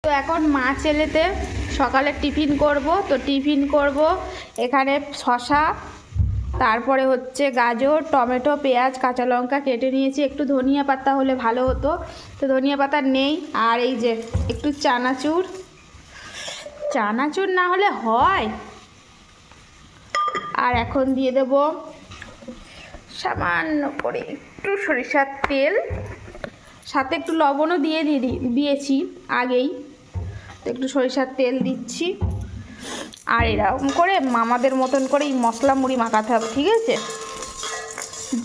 তো এখন মা ছেলেতে সকালে টিফিন করব। তো টিফিন করব এখানে শশা, তারপরে হচ্ছে গাজর, টমেটো, পেঁয়াজ, কাঁচা লঙ্কা কেটে নিয়েছি। একটু ধনিয়া পাতা হলে ভালো হতো, তো ধনিয়া পাতা নেই। আর এই যে একটু চানাচুর, চানাচুর না হলে হয়। আর এখন দিয়ে দেব সামান্য করে একটু সরিষার তেল, সাথে একটু লবণও দিয়েছি আগেই। তো একটু সরিষার তেল দিচ্ছি। আর এরকম করে মামাদের মতন করে এই মশলা মুড়ি মাখাতে হবে, ঠিক আছে?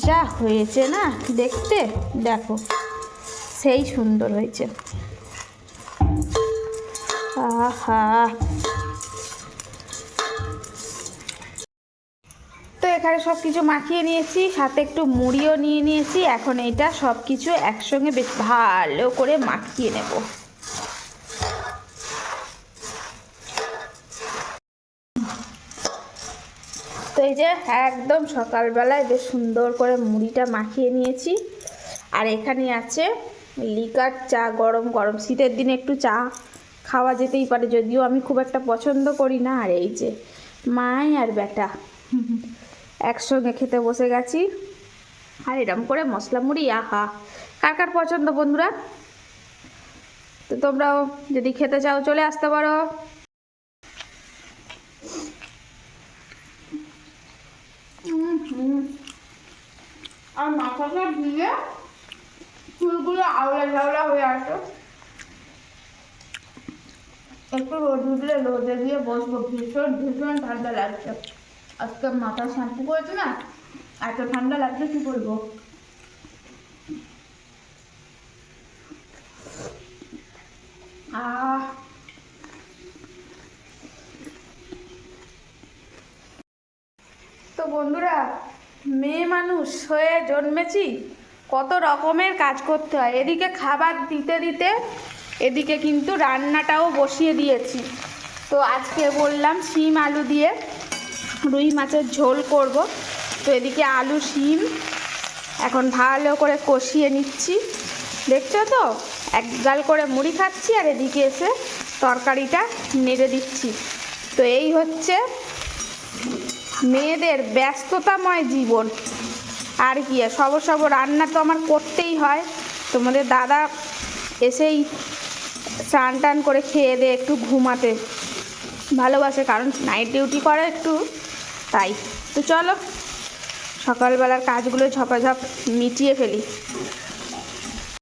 যা হয়েছে না দেখতে, দেখো সেই সুন্দর হয়েছে। আহা, তো এখানে সব কিছু মাখিয়ে নিয়েছি, সাথে একটু মুড়িও নিয়ে নিয়েছি। এখন এইটা সব কিছু একসঙ্গে বেশ ভালো করে মাখিয়ে নেব। তো এই যে একদম সকালবেলায় বেশ সুন্দর করে মুড়িটা মাখিয়ে নিয়েছি। আর এখানে আছে লিকার চা, গরম গরম। শীতের দিনে একটু চা খাওয়া যেতেই পারে, যদিও আমি খুব একটা পছন্দ করি না। আর এই যে মাই আর বেটা একসঙ্গে খেতে বসে গেছি। আর এরম করে মশলা মুড়ি, আহা, কার কার পছন্দ বন্ধুরা? তো তোমরাও যদি খেতে চাও চলে আসতে পারো। আর মাথাটা দিয়ে চুলগুলো আওলা ঝাওলা হয়ে আসে। একটু রোদ উঠলে রোদে দিয়ে বসবো, ভীষণ ভীষণ ঠান্ডা লাগছে। আজকে মাথা শ্যাম্পু করেছে না, এত ঠান্ডা লাগছে কি করবো। তো বন্ধুরা, মেয়ে মানুষ হয়ে জন্মেছি, কত রকমের কাজ করতে হয়। এদিকে খাবার দিতে দিতে এদিকে কিন্তু রান্নাটাও বসিয়ে দিয়েছি। তো আজকে বললাম শিম আলু দিয়ে রুই মাছের ঝোল করব। তো এদিকে আলু শিম এখন ভালো করে কষিয়ে নিচ্ছি, দেখছো তো? এক গাল করে মুড়ি খাচ্ছি আর এদিকে এসে তরকারিটা নেড়ে দিচ্ছি। তো এই হচ্ছে মেয়েদের ব্যস্ততাময় জীবন। আর কি, সব রান্না তো আমার করতেই হয়। তোমাদের দাদা এসেই স্নান টান করে খেয়ে দিয়ে একটু ঘুমাতে ভালোবাসে, কারণ নাইট ডিউটি করে একটু, তাই। তো চলো সকালবেলার কাজগুলো ঝপাঝপ মিটিয়ে ফেলি।